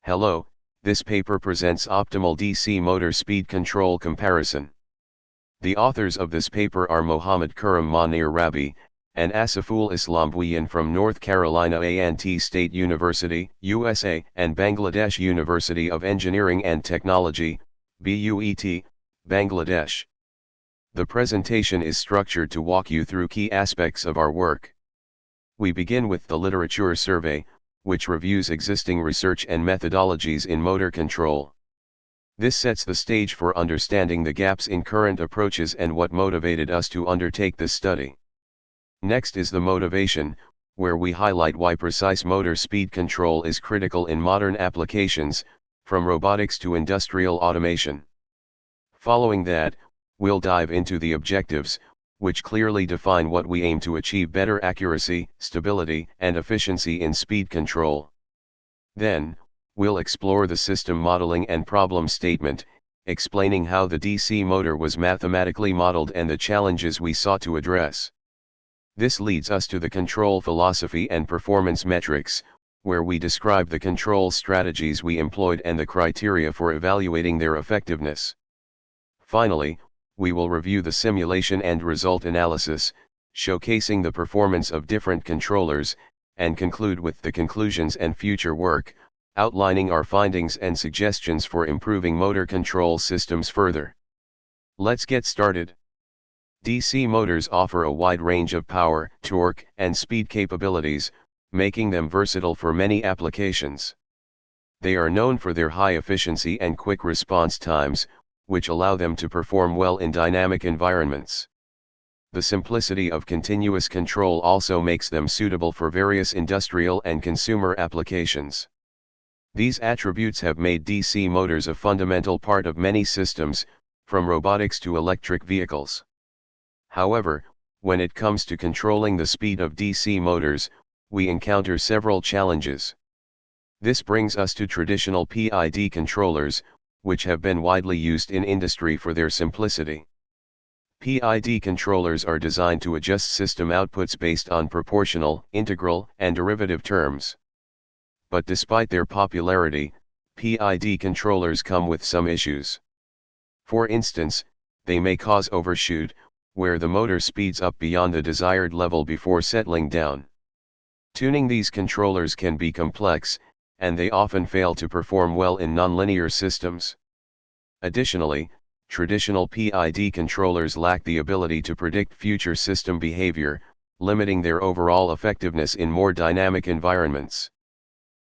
Hello, this paper presents optimal DC motor speed control comparison. The authors of this paper are Mohammad Khurram Monir Rabi, and Asiful Islam Bhuiyan from North Carolina A&T State University, USA, and Bangladesh University of Engineering and Technology, BUET, Bangladesh. The presentation is structured to walk you through key aspects of our work. We begin with the literature survey, which reviews existing research and methodologies in motor control. This sets the stage for understanding the gaps in current approaches and what motivated us to undertake this study. Next is the motivation, where we highlight why precise motor speed control is critical in modern applications, from robotics to industrial automation. Following that, we'll dive into the objectives, which clearly define what we aim to achieve: better accuracy, stability, and efficiency in speed control. Then, we'll explore the system modeling and problem statement, explaining how the DC motor was mathematically modeled and the challenges we sought to address. This leads us to the control philosophy and performance metrics, where we describe the control strategies we employed and the criteria for evaluating their effectiveness. Finally, we will review the simulation and result analysis, showcasing the performance of different controllers, and conclude with the conclusions and future work, outlining our findings and suggestions for improving motor control systems further. Let's get started. DC motors offer a wide range of power, torque, and speed capabilities, making them versatile for many applications. They are known for their high efficiency and quick response times, which allow them to perform well in dynamic environments. The simplicity of continuous control also makes them suitable for various industrial and consumer applications. These attributes have made DC motors a fundamental part of many systems, from robotics to electric vehicles. However, when it comes to controlling the speed of DC motors, we encounter several challenges. This brings us to traditional PID controllers, which have been widely used in industry for their simplicity. PID controllers are designed to adjust system outputs based on proportional, integral, and derivative terms. But despite their popularity, PID controllers come with some issues. For instance, they may cause overshoot, where the motor speeds up beyond the desired level before settling down. Tuning these controllers can be complex, and they often fail to perform well in nonlinear systems. Additionally, traditional PID controllers lack the ability to predict future system behavior, limiting their overall effectiveness in more dynamic environments.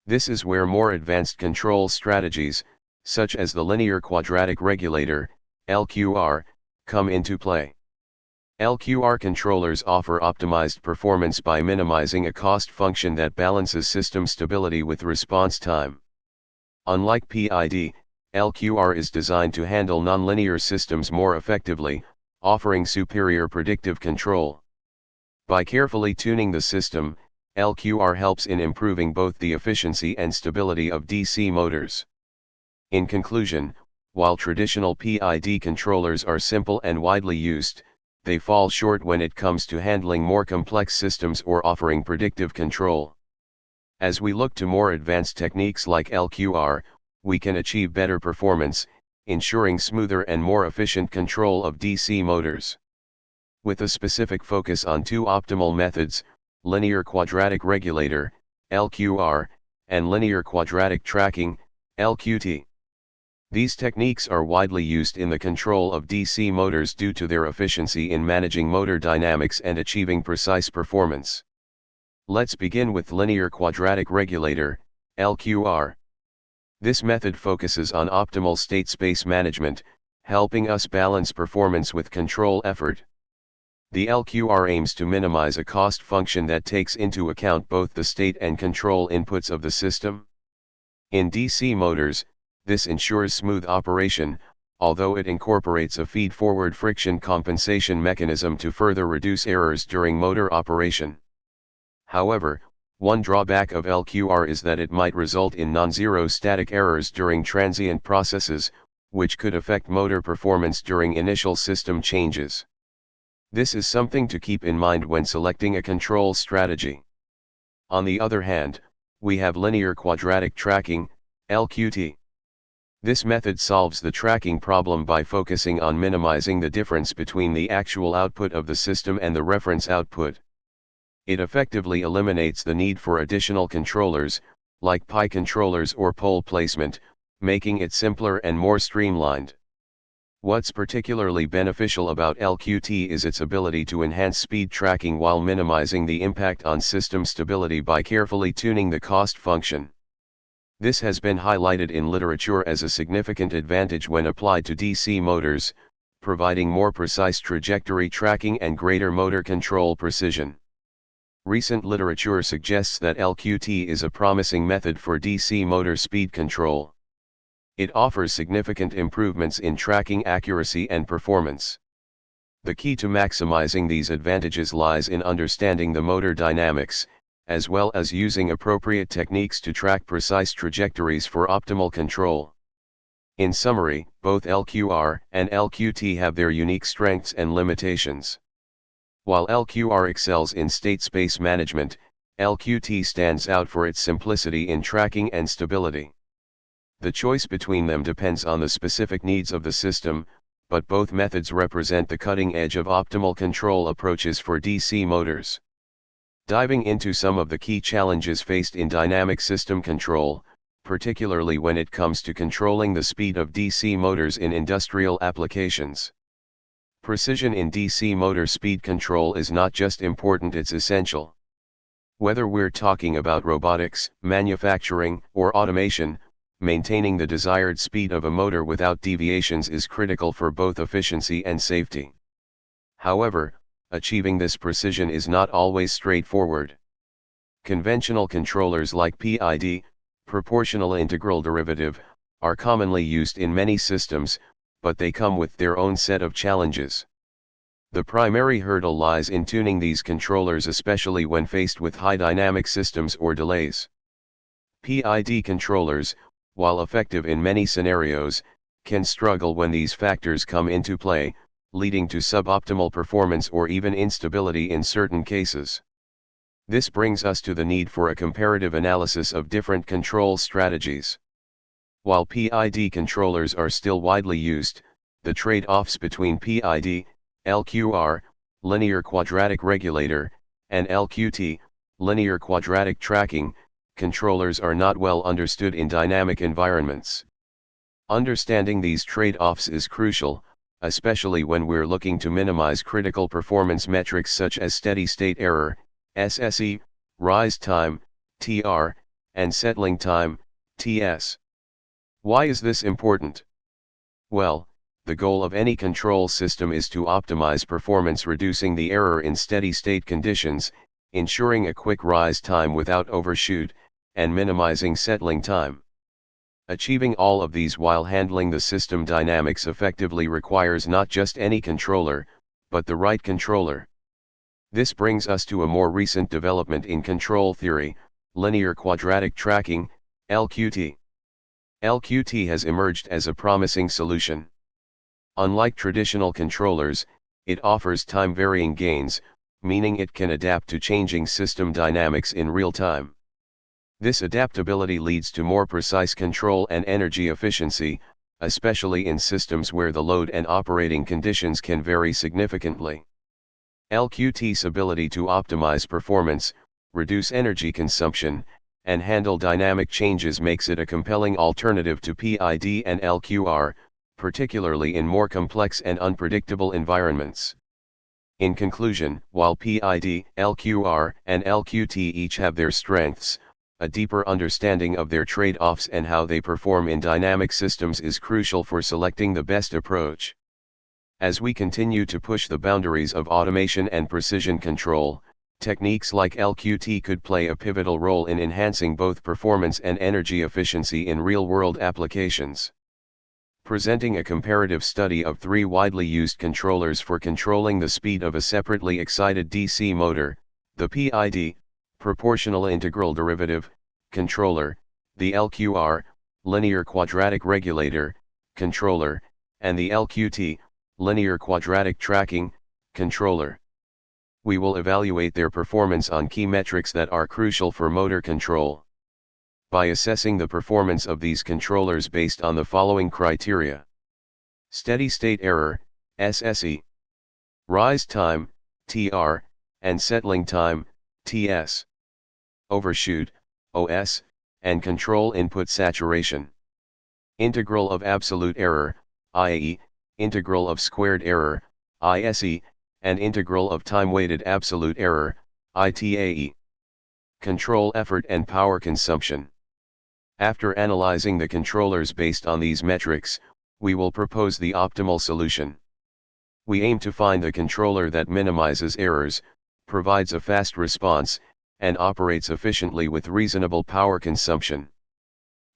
This is where more advanced control strategies, such as the Linear Quadratic Regulator, LQR, come into play. LQR controllers offer optimized performance by minimizing a cost function that balances system stability with response time. Unlike PID, LQR is designed to handle nonlinear systems more effectively, offering superior predictive control. By carefully tuning the system, LQR helps in improving both the efficiency and stability of DC motors. In conclusion, while traditional PID controllers are simple and widely used, they fall short when it comes to handling more complex systems or offering predictive control. As we look to more advanced techniques like LQR, we can achieve better performance, ensuring smoother and more efficient control of DC motors. With a specific focus on two optimal methods, Linear Quadratic Regulator, LQR, and Linear Quadratic Tracking, LQT. These techniques are widely used in the control of DC motors due to their efficiency in managing motor dynamics and achieving precise performance. Let's begin with Linear Quadratic Regulator, LQR. This method focuses on optimal state space management, helping us balance performance with control effort. The LQR aims to minimize a cost function that takes into account both the state and control inputs of the system. In DC motors, this ensures smooth operation, although it incorporates a feed-forward friction compensation mechanism to further reduce errors during motor operation. However, one drawback of LQR is that it might result in non-zero static errors during transient processes, which could affect motor performance during initial system changes. This is something to keep in mind when selecting a control strategy. On the other hand, we have Linear Quadratic Tracking, LQT. This method solves the tracking problem by focusing on minimizing the difference between the actual output of the system and the reference output. It effectively eliminates the need for additional controllers, like PI controllers or pole placement, making it simpler and more streamlined. What's particularly beneficial about LQT is its ability to enhance speed tracking while minimizing the impact on system stability by carefully tuning the cost function. This has been highlighted in literature as a significant advantage when applied to DC motors, providing more precise trajectory tracking and greater motor control precision. Recent literature suggests that LQT is a promising method for DC motor speed control. It offers significant improvements in tracking accuracy and performance. The key to maximizing these advantages lies in understanding the motor dynamics, as well as using appropriate techniques to track precise trajectories for optimal control. In summary, both LQR and LQT have their unique strengths and limitations. While LQR excels in state space management, LQT stands out for its simplicity in tracking and stability. The choice between them depends on the specific needs of the system, but both methods represent the cutting edge of optimal control approaches for DC motors. Diving into some of the key challenges faced in dynamic system control, particularly when it comes to controlling the speed of DC motors in industrial applications. Precision in DC motor speed control is not just important, it's essential. Whether we're talking about robotics, manufacturing, or automation, maintaining the desired speed of a motor without deviations is critical for both efficiency and safety. However, achieving this precision is not always straightforward. Conventional controllers like PID, proportional integral derivative, are commonly used in many systems, but they come with their own set of challenges. The primary hurdle lies in tuning these controllers, especially when faced with high dynamic systems or delays. PID controllers, while effective in many scenarios, can struggle when these factors come into play, leading to suboptimal performance or even instability in certain cases. This brings us to the need for a comparative analysis of different control strategies. While PID controllers are still widely used, the trade-offs between PID, LQR, Linear Quadratic Regulator, and LQT, Linear Quadratic Tracking, controllers are not well understood in dynamic environments. Understanding these trade-offs is crucial, especially when we're looking to minimize critical performance metrics such as steady-state error, SSE, rise time, TR, and settling time, TS. Why is this important? Well, the goal of any control system is to optimize performance, reducing the error in steady-state conditions, ensuring a quick rise time without overshoot, and minimizing settling time. Achieving all of these while handling the system dynamics effectively requires not just any controller, but the right controller. This brings us to a more recent development in control theory, linear quadratic tracking, LQT. LQT has emerged as a promising solution. Unlike traditional controllers, it offers time-varying gains, meaning it can adapt to changing system dynamics in real time. This adaptability leads to more precise control and energy efficiency, especially in systems where the load and operating conditions can vary significantly. LQT's ability to optimize performance, reduce energy consumption, and handle dynamic changes makes it a compelling alternative to PID and LQR, particularly in more complex and unpredictable environments. In conclusion, while PID, LQR, and LQT each have their strengths, a deeper understanding of their trade-offs and how they perform in dynamic systems is crucial for selecting the best approach. As we continue to push the boundaries of automation and precision control, techniques like LQT could play a pivotal role in enhancing both performance and energy efficiency in real-world applications. Presenting a comparative study of 3 widely used controllers for controlling the speed of a separately excited DC motor, the PID, proportional integral derivative, controller, the LQR, linear quadratic regulator, controller, and the LQT, linear quadratic tracking, controller. We will evaluate their performance on key metrics that are crucial for motor control. by assessing the performance of these controllers based on the following criteria: steady state error, SSE, rise time, TR, and settling time, TS, overshoot, OS, and control input saturation. Integral of absolute error, IAE, integral of squared error, ISE, and integral of time-weighted absolute error, ITAE. Control effort and power consumption. After analyzing the controllers based on these metrics, we will propose the optimal solution. We aim to find the controller that minimizes errors, provides a fast response, and operates efficiently with reasonable power consumption.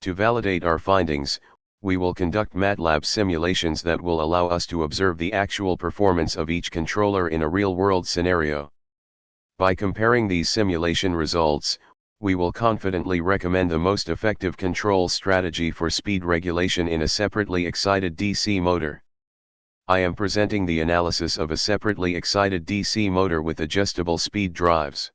To validate our findings, we will conduct MATLAB simulations that will allow us to observe the actual performance of each controller in a real-world scenario. By comparing these simulation results, we will confidently recommend the most effective control strategy for speed regulation in a separately excited DC motor. I am presenting the analysis of a separately excited DC motor with adjustable speed drives.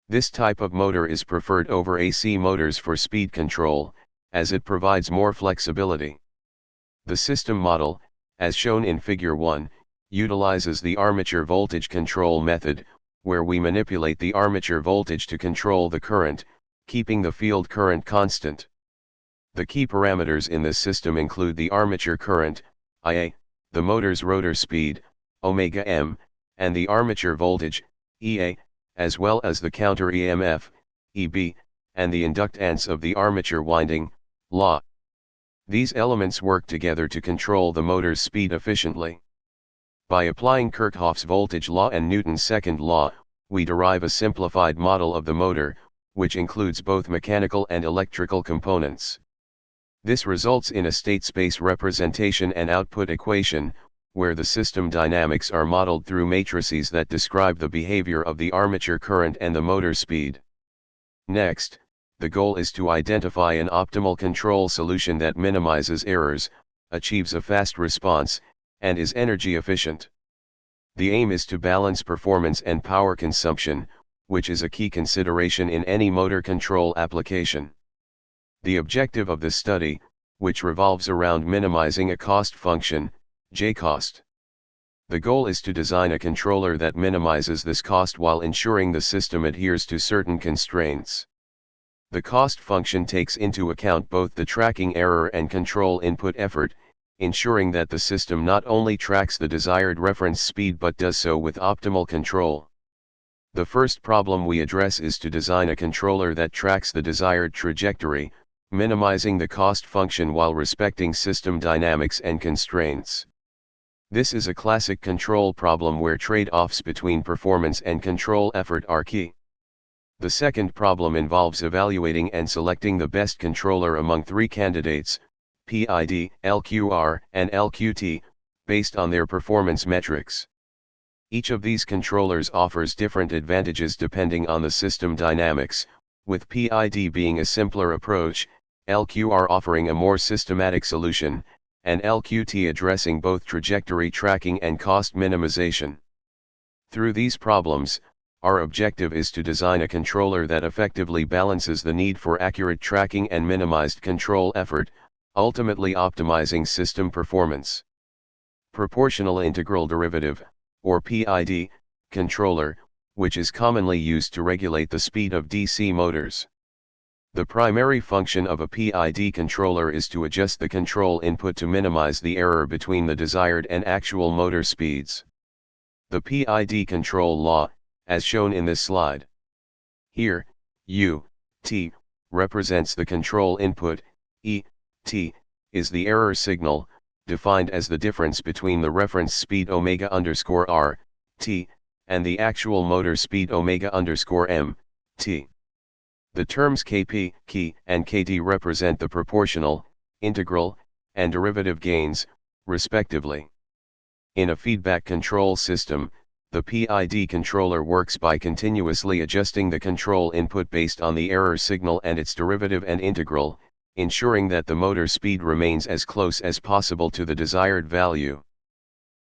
This type of motor is preferred over AC motors for speed control, as it provides more flexibility. The system model, as shown in Figure 1, utilizes the armature voltage control method, where we manipulate the armature voltage to control the current, keeping the field current constant. The key parameters in this system include the armature current, IA, the motor's rotor speed, omega m, and the armature voltage, EA, as well as the counter EMF, EB, and the inductance of the armature winding, law. These elements work together to control the motor's speed efficiently. By applying Kirchhoff's voltage law and Newton's second law, we derive a simplified model of the motor, which includes both mechanical and electrical components. This results in a state space representation and output equation, where the system dynamics are modeled through matrices that describe the behavior of the armature current and the motor speed. Next, the goal is to identify an optimal control solution that minimizes errors, achieves a fast response, and is energy efficient. The aim is to balance performance and power consumption, which is a key consideration in any motor control application. The objective of this study, which revolves around minimizing a cost function, J-cost. The goal is to design a controller that minimizes this cost while ensuring the system adheres to certain constraints. The cost function takes into account both the tracking error and control input effort, ensuring that the system not only tracks the desired reference speed but does so with optimal control. The first problem we address is to design a controller that tracks the desired trajectory, minimizing the cost function while respecting system dynamics and constraints. This is a classic control problem where trade-offs between performance and control effort are key. The second problem involves evaluating and selecting the best controller among three candidates, PID, LQR, and LQT, based on their performance metrics. Each of these controllers offers different advantages depending on the system dynamics, with PID being a simpler approach, LQR offering a more systematic solution, and LQT addressing both trajectory tracking and cost minimization. Through these problems, our objective is to design a controller that effectively balances the need for accurate tracking and minimized control effort, ultimately optimizing system performance. Proportional integral derivative, or PID, controller, which is commonly used to regulate the speed of DC motors. The primary function of a PID controller is to adjust the control input to minimize the error between the desired and actual motor speeds. The PID control law, as shown in this slide. Here, U, T, represents the control input, E, T, is the error signal, defined as the difference between the reference speed omega_r, T, and the actual motor speed omega_m, T. The terms Kp, key, and Kt represent the proportional, integral, and derivative gains, respectively. In a feedback control system, the PID controller works by continuously adjusting the control input based on the error signal and its derivative and integral, ensuring that the motor speed remains as close as possible to the desired value.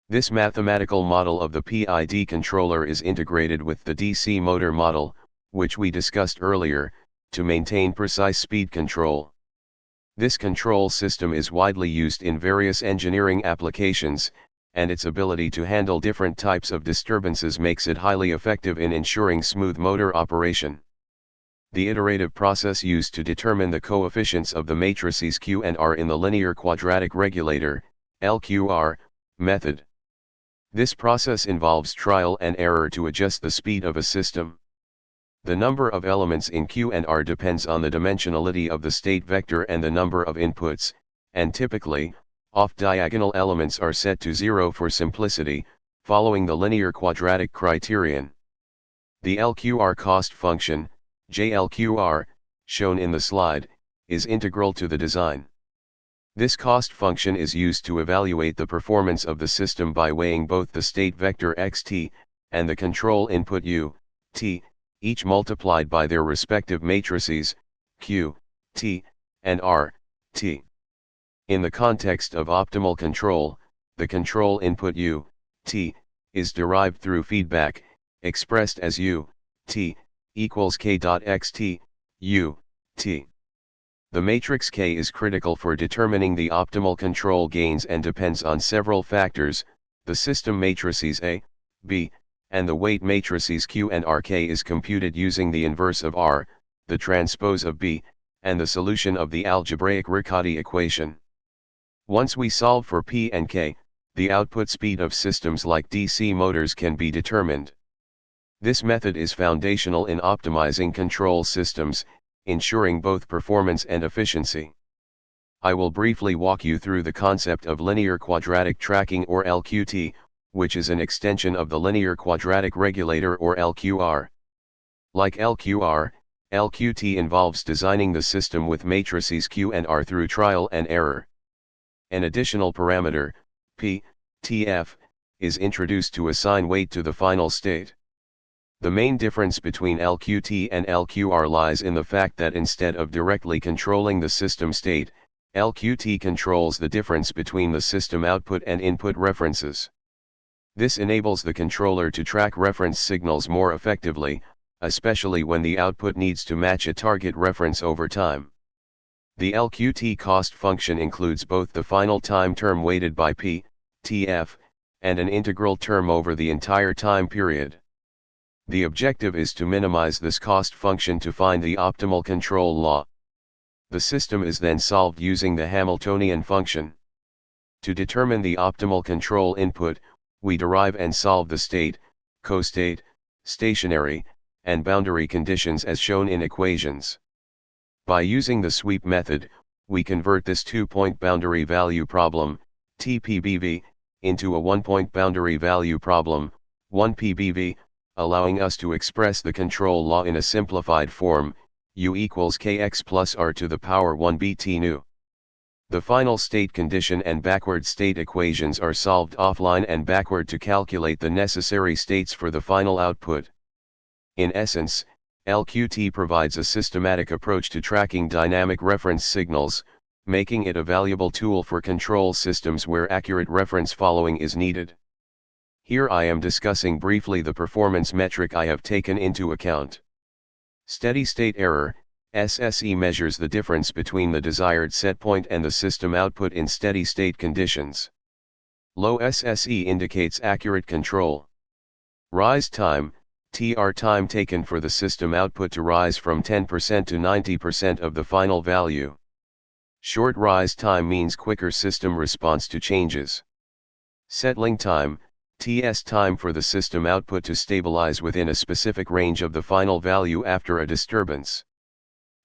This mathematical model of the PID controller is integrated with the DC motor model, which we discussed earlier, to maintain precise speed control. This control system is widely used in various engineering applications, and its ability to handle different types of disturbances makes it highly effective in ensuring smooth motor operation. The iterative process used to determine the coefficients of the matrices Q and R in the Linear Quadratic Regulator, LQR, method. This process involves trial and error to adjust the speed of a system. The number of elements in Q and R depends on the dimensionality of the state vector and the number of inputs, and typically, off-diagonal elements are set to 0 for simplicity, following the linear quadratic criterion. The LQR cost function, JLQR, shown in the slide, is integral to the design. This cost function is used to evaluate the performance of the system by weighing both the state vector xt, and the control input u, t, each multiplied by their respective matrices, q, t, and r, t. In the context of optimal control, the control input u, t, is derived through feedback, expressed as u, t, equals k.xt, u, t. The matrix K is critical for determining the optimal control gains and depends on several factors. The system matrices A, B, and the weight matrices Q and R. K is computed using the inverse of R, the transpose of B, and the solution of the algebraic Riccati equation. Once we solve for P and K, the output speed of systems like DC motors can be determined. This method is foundational in optimizing control systems, ensuring both performance and efficiency. I will briefly walk you through the concept of linear quadratic tracking or LQT, which is an extension of the linear quadratic regulator or LQR. Like LQR, LQT involves designing the system with matrices Q and R through trial and error. An additional parameter, P, TF, is introduced to assign weight to the final state. The main difference between LQT and LQR lies in the fact that instead of directly controlling the system state, LQT controls the difference between the system output and input references. This enables the controller to track reference signals more effectively, especially when the output needs to match a target reference over time. The LQT cost function includes both the final time term weighted by P, TF, and an integral term over the entire time period. The objective is to minimize this cost function to find the optimal control law. The system is then solved using the Hamiltonian function. To determine the optimal control input, we derive and solve the state, costate, stationary, and boundary conditions as shown in equations. By using the sweep method, we convert this two-point boundary value problem, TPBV, into a one-point boundary value problem, 1PBV, allowing us to express the control law in a simplified form, U equals kx plus r to the power 1 bt nu. The final state condition and backward state equations are solved offline and backward to calculate the necessary states for the final output. In essence, LQT provides a systematic approach to tracking dynamic reference signals, making it a valuable tool for control systems where accurate reference following is needed. Here I am discussing briefly the performance metric I have taken into account. Steady state error, SSE, measures the difference between the desired setpoint and the system output in steady state conditions. Low SSE indicates accurate control. Rise time, TR, time taken for the system output to rise from 10% to 90% of the final value. Short rise time means quicker system response to changes. Settling time, TS, time for the system output to stabilize within a specific range of the final value after a disturbance.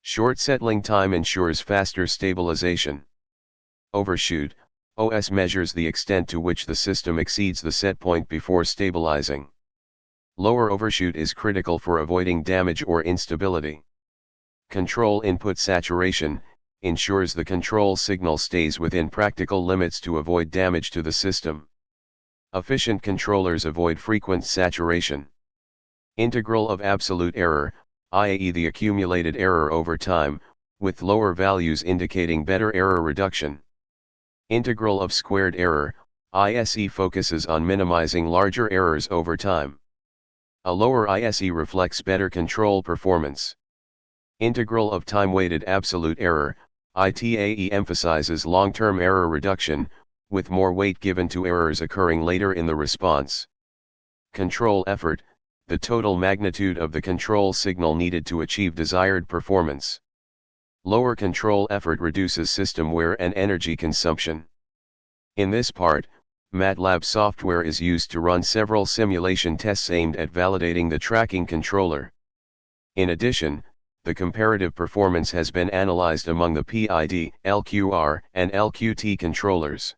Short settling time ensures faster stabilization. Overshoot, OS, measures the extent to which the system exceeds the set point before stabilizing. Lower overshoot is critical for avoiding damage or instability. Control input saturation ensures the control signal stays within practical limits to avoid damage to the system. Efficient controllers avoid frequent saturation. Integral of absolute error, i.e. the accumulated error over time, with lower values indicating better error reduction. Integral of squared error, ISE, focuses on minimizing larger errors over time. A lower ISE reflects better control performance. Integral of time-weighted absolute error, ITAE emphasizes long-term error reduction, with more weight given to errors occurring later in the response. Control effort, the total magnitude of the control signal needed to achieve desired performance. Lower control effort reduces system wear and energy consumption. In this part, MATLAB software is used to run several simulation tests aimed at validating the tracking controller. In addition, the comparative performance has been analyzed among the PID, LQR, and LQT controllers.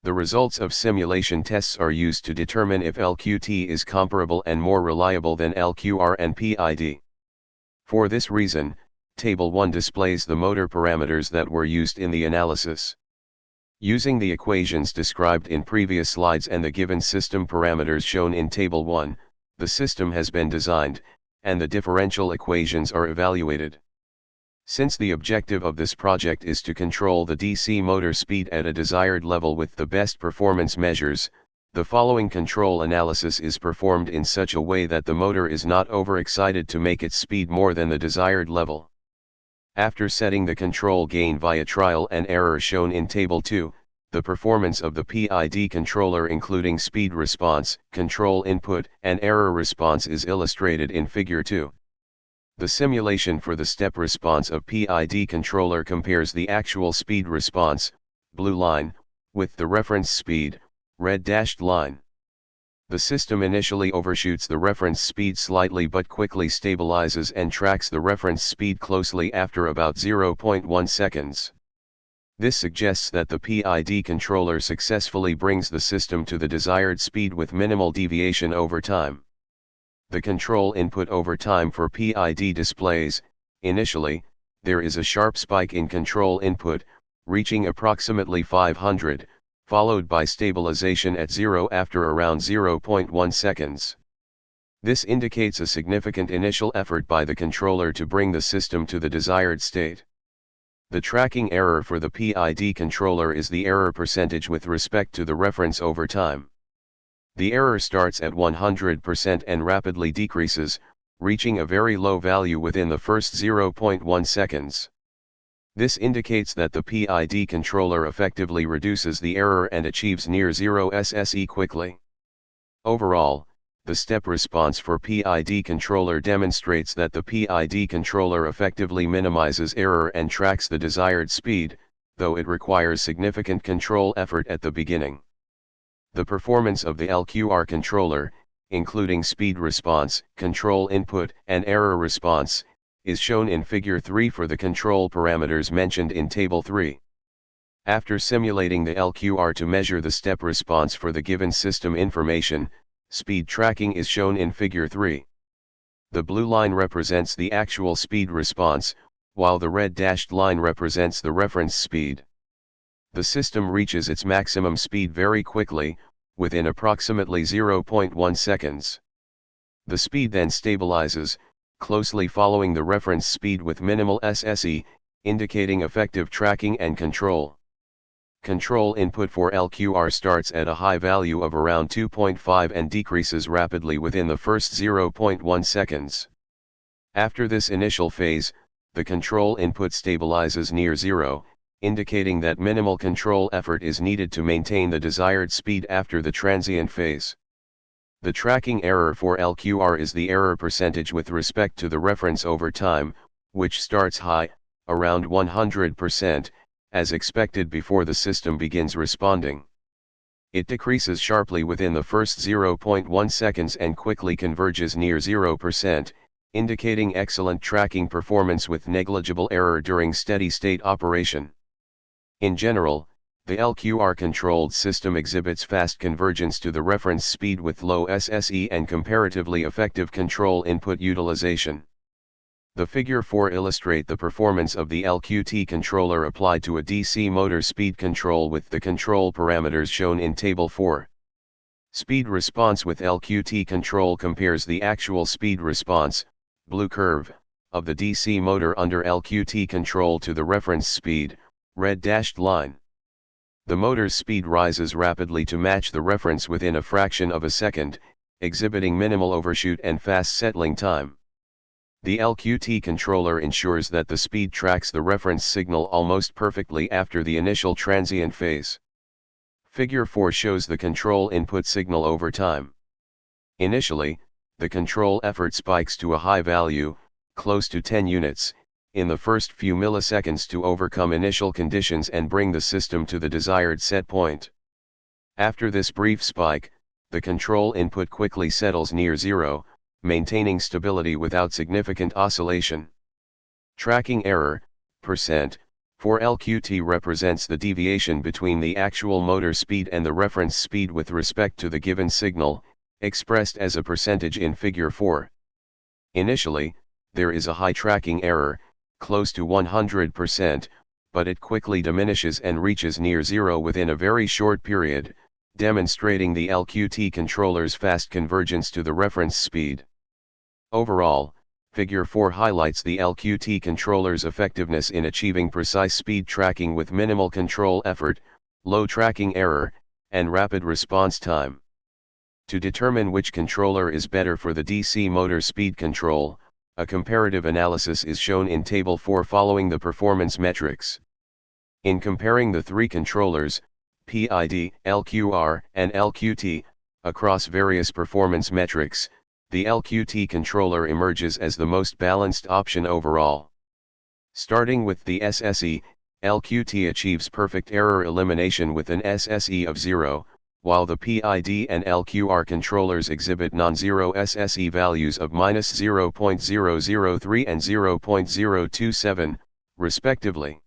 The results of simulation tests are used to determine if LQT is comparable and more reliable than LQR and PID. For this reason, Table 1 displays the motor parameters that were used in the analysis. Using the equations described in previous slides and the given system parameters shown in Table 1, the system has been designed, and the differential equations are evaluated. Since the objective of this project is to control the DC motor speed at a desired level with the best performance measures, the following control analysis is performed in such a way that the motor is not overexcited to make its speed more than the desired level. After setting the control gain via trial and error shown in Table 2, the performance of the PID controller including speed response, control input, and error response is illustrated in Figure 2. The simulation for the step response of PID controller compares the actual speed response, blue line, with the reference speed, red dashed line. The system initially overshoots the reference speed slightly but quickly stabilizes and tracks the reference speed closely after about 0.1 seconds. This suggests that the PID controller successfully brings the system to the desired speed with minimal deviation over time. The control input over time for PID displays, initially, there is a sharp spike in control input, reaching approximately 500, followed by stabilization at 0 after around 0.1 seconds. This indicates a significant initial effort by the controller to bring the system to the desired state. The tracking error for the PID controller is the error percentage with respect to the reference over time. The error starts at 100% and rapidly decreases, reaching a very low value within the first 0.1 seconds. This indicates that the PID controller effectively reduces the error and achieves near zero SSE quickly. Overall, the step response for PID controller demonstrates that the PID controller effectively minimizes error and tracks the desired speed, though it requires significant control effort at the beginning. The performance of the LQR controller, including speed response, control input, and error response, is shown in Figure 3 for the control parameters mentioned in Table 3. After simulating the LQR to measure the step response for the given system information, speed tracking is shown in Figure 3. The blue line represents the actual speed response, while the red dashed line represents the reference speed. The system reaches its maximum speed very quickly, within approximately 0.1 seconds. The speed then stabilizes, closely following the reference speed with minimal SSE, indicating effective tracking and control. Control input for LQR starts at a high value of around 2.5 and decreases rapidly within the first 0.1 seconds. After this initial phase, the control input stabilizes near zero, indicating that minimal control effort is needed to maintain the desired speed after the transient phase. The tracking error for LQR is the error percentage with respect to the reference over time, which starts high, around 100%, as expected before the system begins responding. It decreases sharply within the first 0.1 seconds and quickly converges near 0%, indicating excellent tracking performance with negligible error during steady-state operation. In general, the LQR-controlled system exhibits fast convergence to the reference speed with low SSE and comparatively effective control input utilization. The Figure 4 illustrate the performance of the LQT controller applied to a DC motor speed control with the control parameters shown in Table 4. Speed response with LQT control compares the actual speed response, blue curve, of the DC motor under LQT control to the reference speed, red dashed line. The motor's speed rises rapidly to match the reference within a fraction of a second, exhibiting minimal overshoot and fast settling time. The LQT controller ensures that the speed tracks the reference signal almost perfectly after the initial transient phase. Figure 4 shows the control input signal over time. Initially, the control effort spikes to a high value, close to 10 units, in the first few milliseconds to overcome initial conditions and bring the system to the desired set point. After this brief spike, the control input quickly settles near zero, maintaining stability without significant oscillation. Tracking error, %, for LQT represents the deviation between the actual motor speed and the reference speed with respect to the given signal, expressed as a percentage in figure 4. Initially, there is a high tracking error, close to 100%, but it quickly diminishes and reaches near zero within a very short period, demonstrating the LQT controller's fast convergence to the reference speed. Overall, Figure 4 highlights the LQT controller's effectiveness in achieving precise speed tracking with minimal control effort, low tracking error, and rapid response time. To determine which controller is better for the DC motor speed control, a comparative analysis is shown in Table 4 following the performance metrics. In comparing the three controllers, PID, LQR, and LQT, across various performance metrics, the LQT controller emerges as the most balanced option overall. Starting with the SSE, LQT achieves perfect error elimination with an SSE of 0, while the PID and LQR controllers exhibit non-zero SSE values of -0.003 and 0.027, respectively.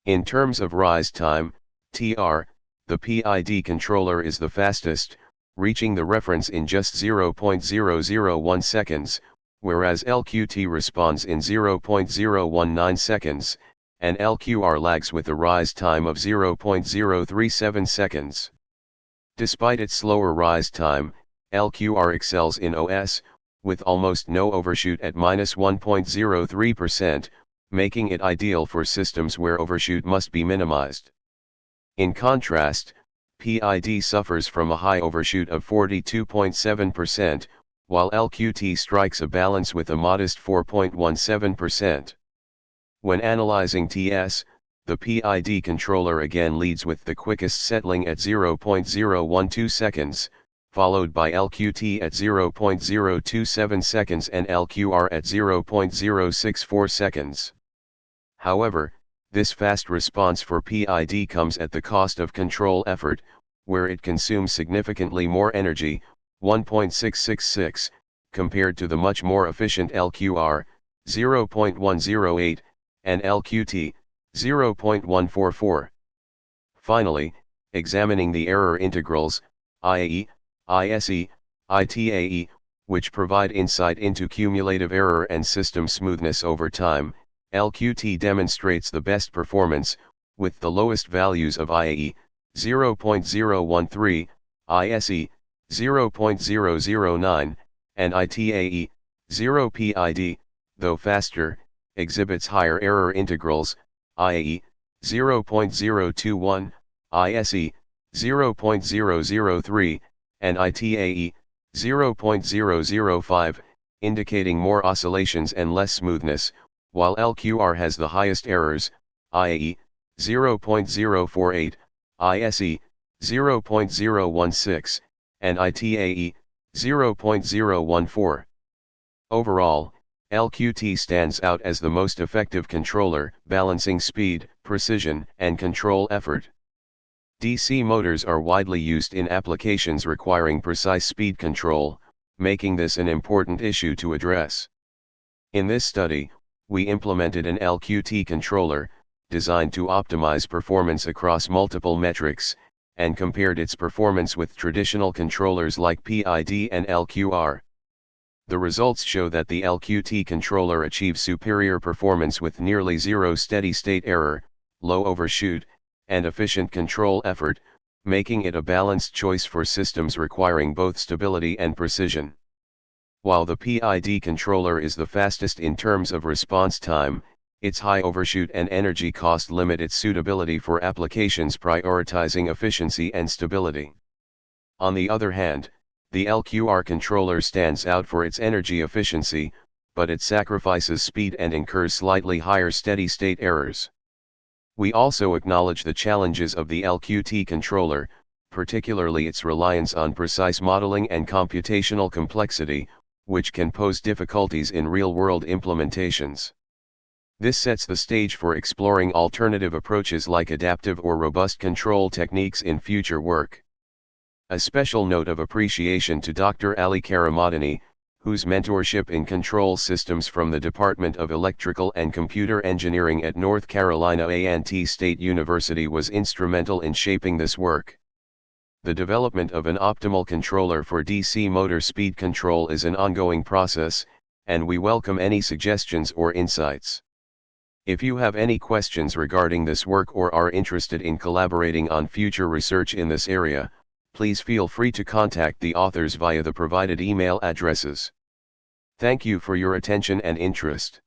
In terms of rise time, TR, the PID controller is the fastest, reaching the reference in just 0.001 seconds, whereas LQT responds in 0.019 seconds, and LQR lags with a rise time of 0.037 seconds. Despite its slower rise time, LQR excels in OS, with almost no overshoot at -1.03%, making it ideal for systems where overshoot must be minimized. In contrast, PID suffers from a high overshoot of 42.7%, while LQT strikes a balance with a modest 4.17%. When analyzing TS, the PID controller again leads with the quickest settling at 0.012 seconds, followed by LQT at 0.027 seconds and LQR at 0.064 seconds. However, this fast response for PID comes at the cost of control effort, where it consumes significantly more energy, 1.666, compared to the much more efficient LQR, 0.108, and LQT, 0.144. Finally, examining the error integrals, IAE, ISE, ITAE, which provide insight into cumulative error and system smoothness over time, LQT demonstrates the best performance, with the lowest values of IAE, 0.013, ISE, 0.009, and ITAE, 0 PID, though faster, exhibits higher error integrals, IAE, 0.021, ISE, 0.003, and ITAE, 0.005, indicating more oscillations and less smoothness, while LQR has the highest errors, IAE, 0.048, ISE, 0.016, and ITAE, 0.014. Overall, LQT stands out as the most effective controller, balancing speed, precision, and control effort. DC motors are widely used in applications requiring precise speed control, making this an important issue to address. In this study, we implemented an LQT controller, designed to optimize performance across multiple metrics, and compared its performance with traditional controllers like PID and LQR. The results show that the LQT controller achieves superior performance with nearly zero steady-state error, low overshoot, and efficient control effort, making it a balanced choice for systems requiring both stability and precision. While the PID controller is the fastest in terms of response time, its high overshoot and energy cost limit its suitability for applications prioritizing efficiency and stability. On the other hand, the LQR controller stands out for its energy efficiency, but it sacrifices speed and incurs slightly higher steady-state errors. We also acknowledge the challenges of the LQT controller, particularly its reliance on precise modeling and computational complexity, which can pose difficulties in real-world implementations. This sets the stage for exploring alternative approaches like adaptive or robust control techniques in future work. A special note of appreciation to Dr. Ali Karamadani, whose mentorship in control systems from the Department of Electrical and Computer Engineering at North Carolina A&T State University was instrumental in shaping this work. The development of an optimal controller for DC motor speed control is an ongoing process, and we welcome any suggestions or insights. If you have any questions regarding this work or are interested in collaborating on future research in this area, please feel free to contact the authors via the provided email addresses. Thank you for your attention and interest.